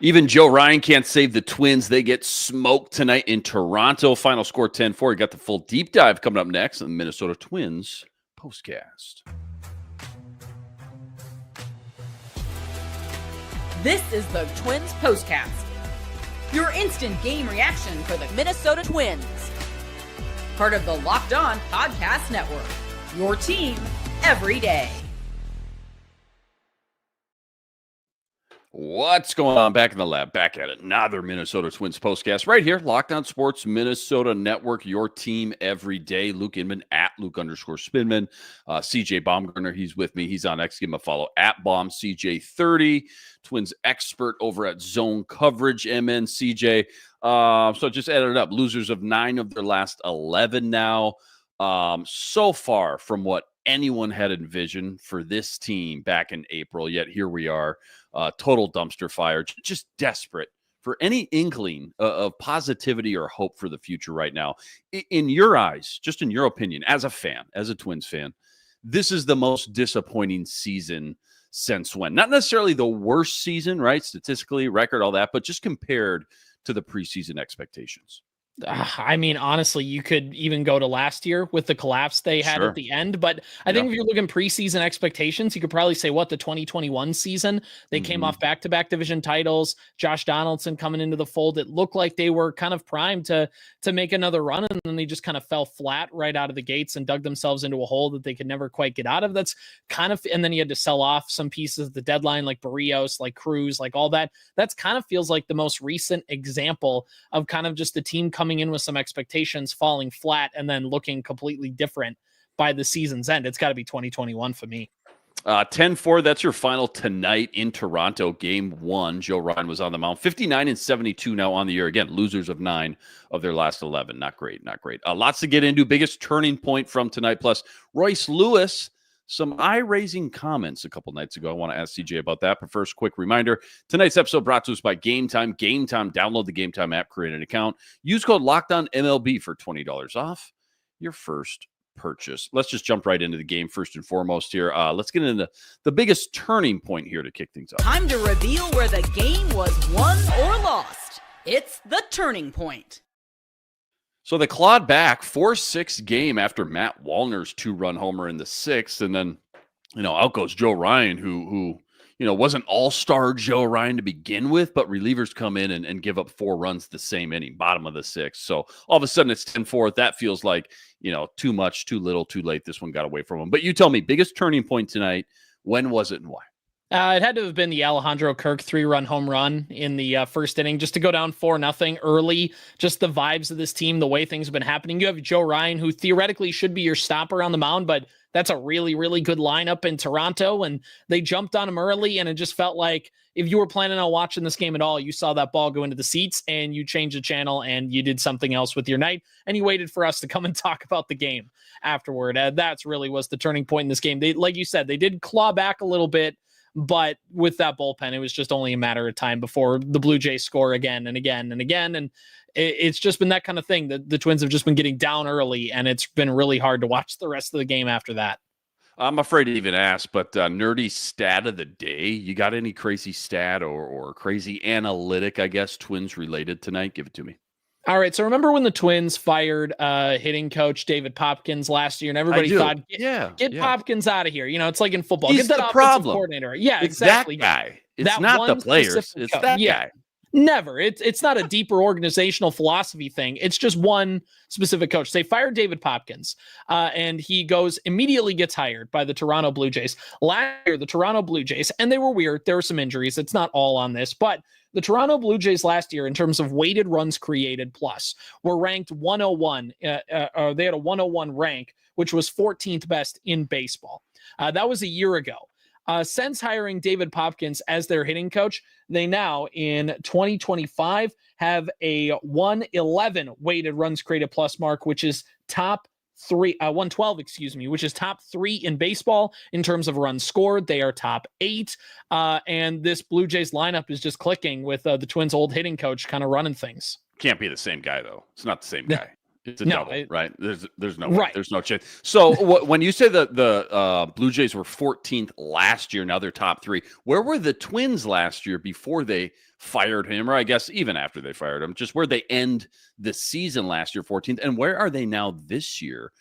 Even Joe Ryan can't save the Twins. They get smoked tonight in Toronto. Final score 10-4. You got the full deep dive coming up next on the Minnesota Twins postcast. This is the Twins postcast. Your instant game reaction for the Minnesota Twins. Part of the Locked On Podcast Network. Your team every day. What's going on? Back in the lab, back at it. Another Minnesota Twins postcast right here. Locked On Sports Minnesota Network, your team every day. Luke Inman at Luke_Spinman. CJ Baumgartner, he's with me. He's on X. Give him a follow at BombCJ30. Twins expert over at Zone Coverage, MN CJ. So just added it up. Losers of 9 of their last 11 now. So far from what anyone had envisioned for this team back in April, yet here we are. Total dumpster fire, just desperate for any inkling of positivity or hope for the future right now. In your eyes, just in your opinion, as a fan, as a Twins fan, this is the most disappointing season since when? Not necessarily the worst season, right? Statistically, record, all that, but just compared to the preseason expectations. I mean, honestly, you could even go to last year with the collapse they had at the end. But I think if you're looking preseason expectations, you could probably say, the 2021 season, they came off back-to-back division titles. Josh Donaldson coming into the fold. It looked like they were kind of primed to make another run, and then they just kind of fell flat right out of the gates and dug themselves into a hole that they could never quite get out of. That's kind of, and then you had to sell off some pieces of the deadline, like Barrios, like Cruz, like all that. That's kind of feels like the most recent example of kind of just the team coming in with some expectations, falling flat, and then looking completely different by the season's end. It's got to be 2021 for me. 10-4, that's your final tonight in Toronto, game 1. Joe Ryan was on the mound. 59-72 now on the year. Again, losers of 9 of their last 11. Not great. Lots to get into. Biggest turning point from tonight. Plus, Royce Lewis, some eye-raising comments a couple nights ago. I want to ask CJ about that. But first, quick reminder, tonight's episode brought to us by Game Time. Game Time, download the Game Time app, create an account. Use code LOCKEDONMLB for $20 off your first purchase. Let's just jump right into the game first and foremost here. Let's get into the biggest turning point here to kick things off. Time to reveal where the game was won or lost. It's the turning point. So they clawed back 4-6 game after Matt Wallner's 2-run homer in the 6th. And then, out goes Joe Ryan, who wasn't all-star Joe Ryan to begin with, but relievers come in and give up 4 runs the same inning, bottom of the 6th. So all of a sudden it's 10-4. That feels like, too much, too little, too late. This one got away from him. But you tell me, biggest turning point tonight, when was it and why? It had to have been the Alejandro Kirk 3-run home run in the first inning, just to go down 4-0 early. Just the vibes of this team, the way things have been happening. You have Joe Ryan, who theoretically should be your stopper on the mound, but that's a really, really good lineup in Toronto, and they jumped on him early, and it just felt like if you were planning on watching this game at all, you saw that ball go into the seats, and you changed the channel, and you did something else with your night, and you waited for us to come and talk about the game afterward. That's really was the turning point in this game. They, like you said, they did claw back a little bit, but with that bullpen, it was just only a matter of time before the Blue Jays score again and again and again. And it's just been that kind of thing. The Twins have just been getting down early, and it's been really hard to watch the rest of the game after that. I'm afraid to even ask, but nerdy stat of the day. You got any crazy stat or crazy analytic, I guess, Twins related tonight? Give it to me. All right, so remember when the Twins fired hitting coach David Popkins last year, and everybody thought, get Popkins out of here. It's like in football. He's get that the offensive problem. Coordinator. Yeah, it's exactly. That guy. It's that not the players. It's that guy. Never. It's not a deeper organizational philosophy thing. It's just one specific coach. They fired David Popkins, and he immediately gets hired by the Toronto Blue Jays. Last year, the Toronto Blue Jays, and they were weird. There were some injuries. It's not all on this, but the Toronto Blue Jays last year, in terms of weighted runs created plus, were ranked 101. They had a 101 rank, which was 14th best in baseball. That was a year ago. Since hiring David Popkins as their hitting coach, they now in 2025 have a 111 weighted runs created plus mark, which is top 112, which is top 3 in baseball in terms of runs scored. They are top 8. And this Blue Jays lineup is just clicking with the Twins' old hitting coach kind of running things. Can't be the same guy, though. It's not the same guy. It's a No, double, right? There's no way. Right. There's no chance. So when you say that the Blue Jays were 14th last year, now they're top 3. Where were the Twins last year before they fired him, or I guess even after they fired him? Just where they end the season last year, 14th, and where are they now this year?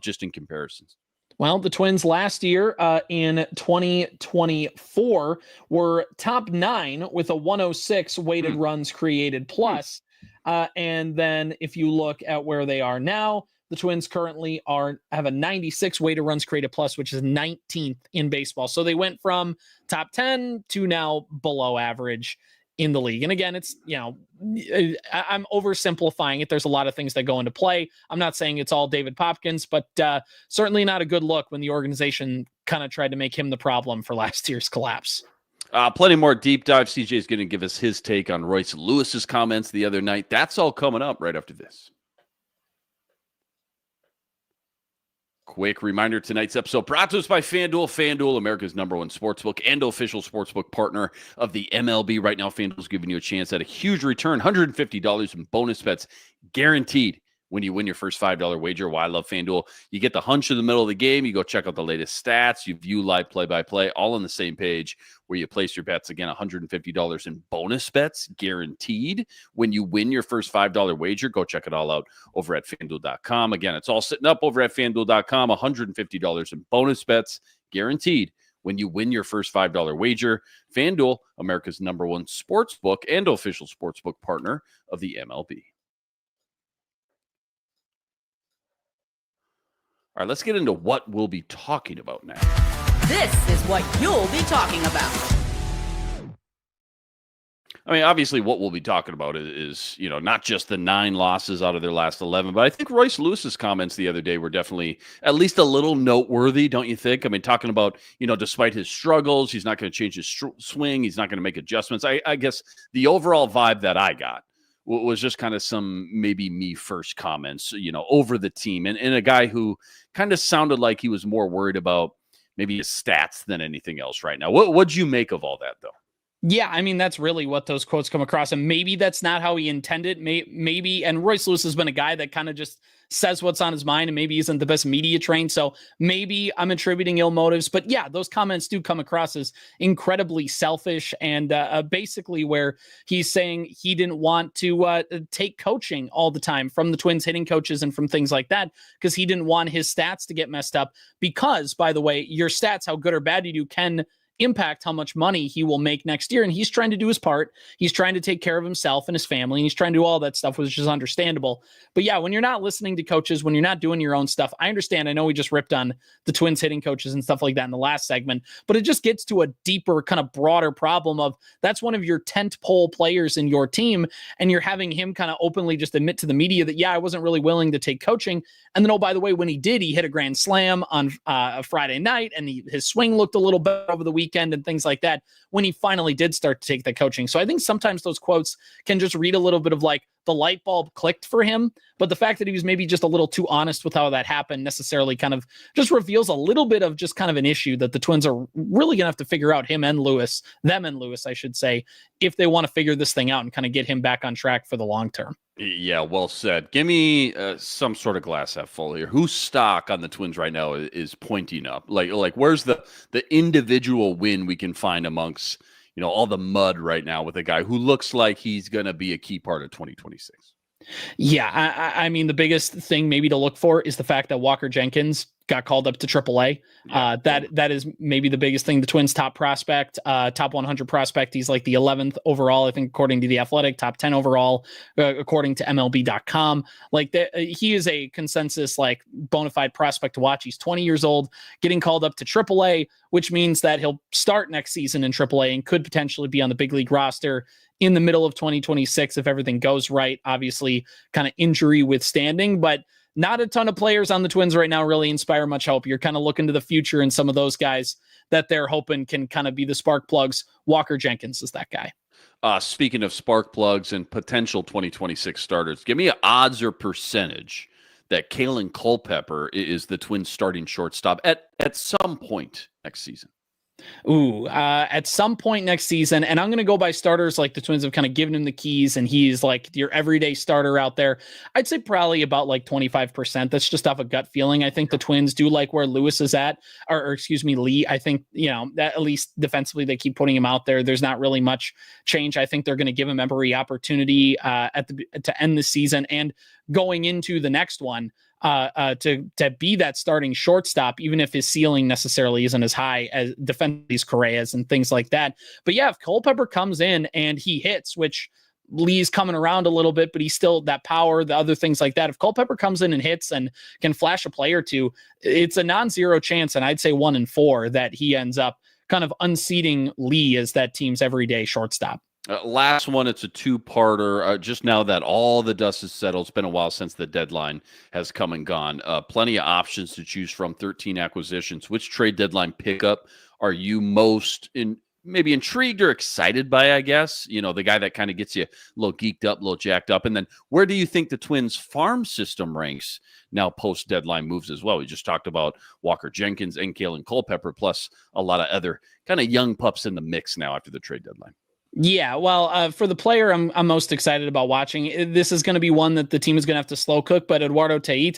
Just in comparisons. Well, the Twins last year in 2024 were top 9 with a 106 weighted runs created plus. And then if you look at where they are now, the Twins currently have a 96 weighted runs created plus, which is 19th in baseball. So they went from top 10 to now below average in the league. And again, it's, I'm oversimplifying it. There's a lot of things that go into play. I'm not saying it's all David Popkins, but certainly not a good look when the organization kind of tried to make him the problem for last year's collapse. Plenty more deep dive. CJ is going to give us his take on Royce Lewis's comments the other night. That's all coming up right after this. Quick reminder, tonight's episode brought to us by FanDuel. FanDuel, America's #1 sportsbook and official sportsbook partner of the MLB. Right now, FanDuel's giving you a chance at a huge return, $150 in bonus bets guaranteed when you win your first $5 wager. Why I love FanDuel. You get the hunch in the middle of the game. You go check out the latest stats. You view live play-by-play, all on the same page where you place your bets. Again, $150 in bonus bets guaranteed when you win your first $5 wager. Go check it all out over at FanDuel.com. Again, it's all sitting up over at FanDuel.com. $150 in bonus bets guaranteed when you win your first $5 wager. FanDuel, America's #1 sportsbook and official sportsbook partner of the MLB. All right, let's get into what we'll be talking about now. This is what you'll be talking about. I mean, obviously, what we'll be talking about is not just the 9 losses out of their last 11, but I think Royce Lewis's comments the other day were definitely at least a little noteworthy, don't you think? I mean, talking about, despite his struggles, he's not going to change his swing. He's not going to make adjustments. I guess the overall vibe that I got was just kind of some maybe me first comments, over the team. And a guy who kind of sounded like he was more worried about maybe his stats than anything else right now. What'd you make of all that, though? Yeah, I mean, that's really what those quotes come across. And maybe that's not how he intended. Maybe, and Royce Lewis has been a guy that kind of just says what's on his mind and maybe isn't the best media trained. So maybe I'm attributing ill motives. But yeah, those comments do come across as incredibly selfish and basically where he's saying he didn't want to take coaching all the time from the Twins hitting coaches and from things like that because he didn't want his stats to get messed up. Because, by the way, your stats, how good or bad you do, can impact how much money he will make next year. And he's trying to do his part. He's trying to take care of himself and his family. And he's trying to do all that stuff, which is understandable. But yeah, when you're not listening to coaches, when you're not doing your own stuff, I understand. I know we just ripped on the Twins hitting coaches and stuff like that in the last segment, but it just gets to a deeper, kind of broader problem of that's one of your tent pole players in your team. And you're having him kind of openly just admit to the media that, yeah, I wasn't really willing to take coaching. And then, oh, by the way, when he did, he hit a grand slam on a Friday night and his swing looked a little better over the weekend and things like that when he finally did start to take the coaching. So I think sometimes those quotes can just read a little bit of like the light bulb clicked for him, but the fact that he was maybe just a little too honest with how that happened necessarily kind of just reveals a little bit of just kind of an issue that the Twins are really gonna have to figure out, them and Lewis, I should say, if they want to figure this thing out and kind of get him back on track for the long term. Yeah, well said. Give me some sort of glass half full here. Whose stock on the Twins right now is pointing up? Like where's the individual win we can find amongst all the mud right now with a guy who looks like he's going to be a key part of 2026? Yeah, I mean, the biggest thing maybe to look for is the fact that Walker Jenkins got called up to AAA. Yeah. That is maybe the biggest thing. The Twins' top prospect, top 100 prospect. He's like the 11th overall, I think, according to The Athletic, top 10 overall, according to MLB.com. He is a consensus, bona fide prospect to watch. He's 20 years old, getting called up to AAA, which means that he'll start next season in AAA and could potentially be on the big league roster in the middle of 2026 if everything goes right. Obviously, kind of injury withstanding, but not a ton of players on the Twins right now really inspire much hope. You're kind of looking to the future and some of those guys that they're hoping can kind of be the spark plugs. Walker Jenkins is that guy. Speaking of spark plugs and potential 2026 starters, give me an odds or percentage that Kalen Culpepper is the Twins starting shortstop at some point next season. At some point next season, and I'm going to go by starters, like the Twins have kind of given him the keys and he's like your everyday starter out there. I'd say probably about like 25%. That's just off a gut feeling. I think the Twins do like where Lewis is at, or excuse me, Lee. I think, that at least defensively, they keep putting him out there. There's not really much change. I think they're going to give him every opportunity to end the season and going into the next one. To be that starting shortstop, even if his ceiling necessarily isn't as high as defend these Correas and things like that. But yeah, if Culpepper comes in and he hits, which Lee's coming around a little bit, but he's still that power, the other things like that. If Culpepper comes in and hits and can flash a play or two, it's a non-zero chance, and I'd say 1 in 4 that he ends up kind of unseating Lee as that team's everyday shortstop. Last one, it's a two-parter. Just now that all the dust has settled, it's been a while since the deadline has come and gone. Plenty of options to choose from, 13 acquisitions. Which trade deadline pickup are you most maybe intrigued or excited by, I guess? The guy that kind of gets you a little geeked up, a little jacked up. And then where do you think the Twins farm system ranks now post-deadline moves as well? We just talked about Walker Jenkins and Kalen Culpepper, plus a lot of other kind of young pups in the mix now after the trade deadline. Yeah, well, for the player I'm most excited about watching, this is going to be one that the team is going to have to slow cook, but Eduardo Tait,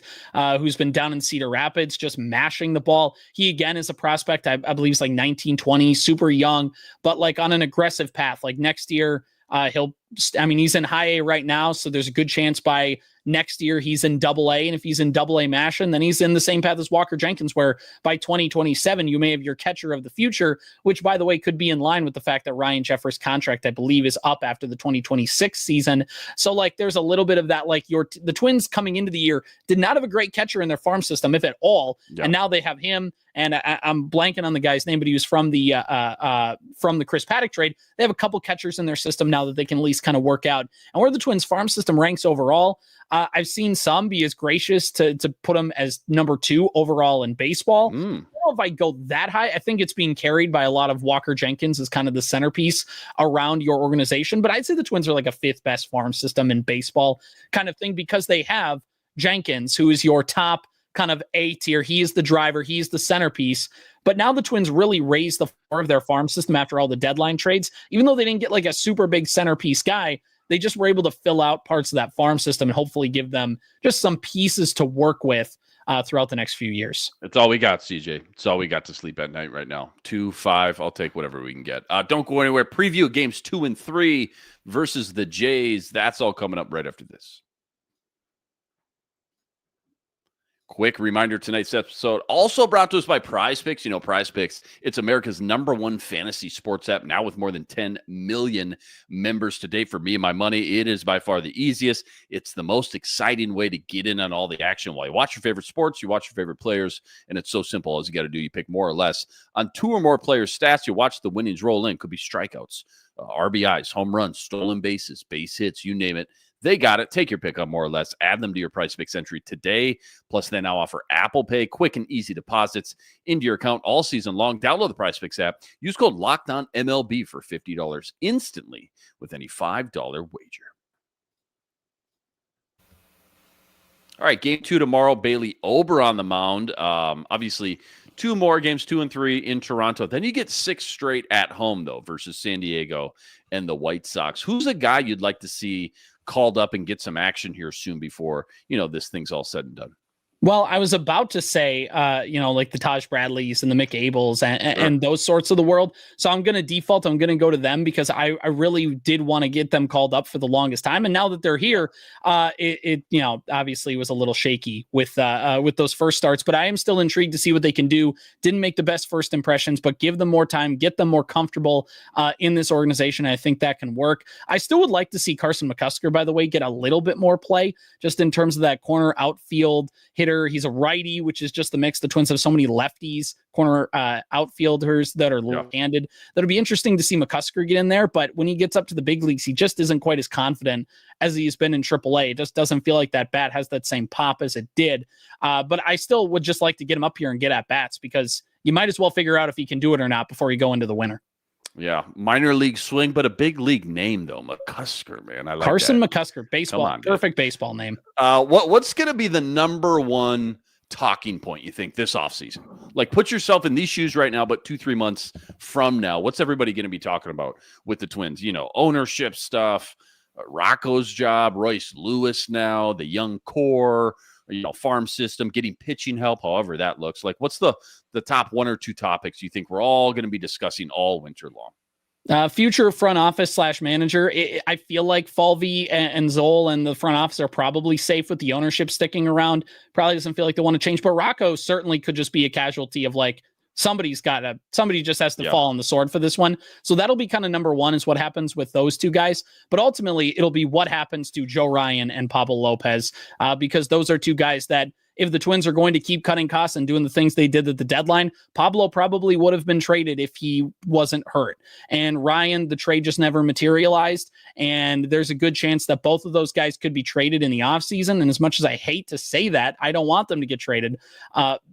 who's been down in Cedar Rapids, just mashing the ball. He, again, is a prospect, I believe he's like 19, 20, super young, but like on an aggressive path. Like next year, he's in high A right now, so there's a good chance by next year he's in double A, and if he's in double A mash, and then he's in the same path as Walker Jenkins, where by 2027 you may have your catcher of the future, which by the way could be in line with the fact that Ryan Jeffers' contract, I believe, is up after the 2026 season. So like there's a little bit of that, like the Twins coming into the year did not have a great catcher in their farm system, if at all, and now they have him. And I'm blanking on the guy's name, but he was from the Chris Paddock trade. They have a couple catchers in their system now that they can at least kind of work out. And where the Twins farm system ranks overall, I've seen some be as gracious to put him as number 2 overall in baseball. I don't know if I go that high. I think it's being carried by a lot of Walker Jenkins as kind of the centerpiece around your organization. But I'd say the Twins are like a 5th best farm system in baseball kind of thing, because they have Jenkins, who is your top kind of A tier. He is the driver. He's the centerpiece. But now the Twins really raised the floor of their farm system after all the deadline trades. Even though they didn't get like a super big centerpiece guy, they just were able to fill out parts of that farm system and hopefully give them just some pieces to work with throughout the next few years. It's all we got, CJ. It's all we got to sleep at night right now. 2-5. I'll take whatever we can get. Don't go anywhere. Preview of games 2 and 3 versus the Jays. That's all coming up right after this. Quick reminder, tonight's episode also brought to us by Prize Picks. Prize Picks, it's America's #1 fantasy sports app, now with more than 10 million members to date. For me and my money, it is by far the easiest. It's the most exciting way to get in on all the action. While you watch your favorite sports, you watch your favorite players, and it's so simple. All you got to do, you pick more or less on 2 or more players' stats. You watch the winnings roll in. Could be strikeouts, RBIs, home runs, stolen bases, base hits, you name it. They got it. Take your pick on more or less. Add them to your Prize Picks entry today. Plus, they now offer Apple Pay, quick and easy deposits into your account all season long. Download the Prize Picks app. Use code LOCKEDONMLB for $50 instantly with any $5 wager. All right, game 2 tomorrow. Bailey Ober on the mound. Obviously, 2 more games, 2 and 3 in Toronto. Then you get 6 straight at home, though, versus San Diego and the White Sox. Who's a guy you'd like to see called up and get some action here soon before, this thing's all said and done? Well, I was about to say, like the Taj Bradleys and the Mick Abels and those sorts of the world. So I'm going to default. I'm going to go to them because I really did want to get them called up for the longest time. And now that they're here, it obviously was a little shaky with those first starts, but I am still intrigued to see what they can do. Didn't make the best first impressions, but give them more time, get them more comfortable in this organization. I think that can work. I still would like to see Carson McCusker, by the way, get a little bit more play just in terms of that corner outfield hitter. He's a righty, which is just the mix. The Twins have so many lefties, corner outfielders that are left-handed. That'll be interesting to see McCusker get in there, but when he gets up to the big leagues, he just isn't quite as confident as he's been in AAA. It just doesn't feel like that bat has that same pop as it did. But I still would just like to get him up here and get at bats because you might as well figure out if he can do it or not before you go into the winter. Yeah, minor league swing, but a big league name, though. McCusker, man. I like Carson McCusker, baseball. Perfect baseball name. What's going to be the #1 talking point you think this offseason? Like, put yourself in these shoes right now, but 2-3 months from now, what's everybody going to be talking about with the Twins? Ownership stuff, Rocco's job, Royce Lewis now, the young core, farm system, getting pitching help, however that looks. Like, what's the top 1 or 2 topics you think we're all going to be discussing all winter long? Future front office / manager. I feel like Falvey and Zoll and the front office are probably safe with the ownership sticking around. Probably doesn't feel like they want to change, but Rocco certainly could just be a casualty of like, somebody just has to fall on the sword for this one. So that'll be kind of number 1 is what happens with those 2 guys. But ultimately it'll be what happens to Joe Ryan and Pablo Lopez, because those are 2 guys that, if the Twins are going to keep cutting costs and doing the things they did at the deadline, Pablo probably would have been traded if he wasn't hurt. And Ryan, the trade just never materialized. And there's a good chance that both of those guys could be traded in the offseason. And as much as I hate to say that, I don't want them to get traded.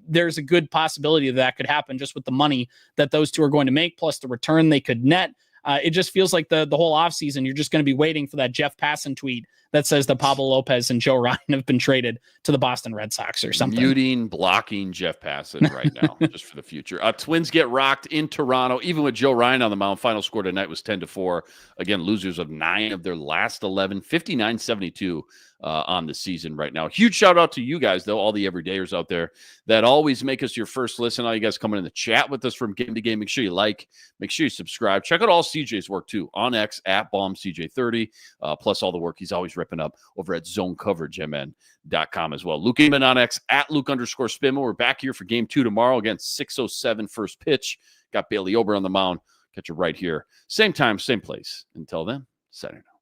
There's a good possibility that could happen just with the money that those 2 are going to make, plus the return they could net. It just feels like the whole offseason, you're just going to be waiting for that Jeff Passan tweet that says that Pablo Lopez and Joe Ryan have been traded to the Boston Red Sox or something. Blocking Jeff Passan right now, just for the future. Twins get rocked in Toronto, even with Joe Ryan on the mound. Final score tonight was 10-4. Again, losers of 9 of their last 11, 59-72 on the season right now. Huge shout out to you guys, though, all the everydayers out there that always make us your first listen. All you guys coming in the chat with us from game to game. Make sure you like, make sure you subscribe. Check out all CJ's work, too, on X at BombCJ30, plus all the work he's always ripping up over at ZoneCoverageMN.com as well. Luke Inman on X at Luke_Spinman. We're back here for game 2 tomorrow. Again, 6:07 first pitch. Got Bailey Ober on the mound. Catch you right here. Same time, same place. Until then, signing out.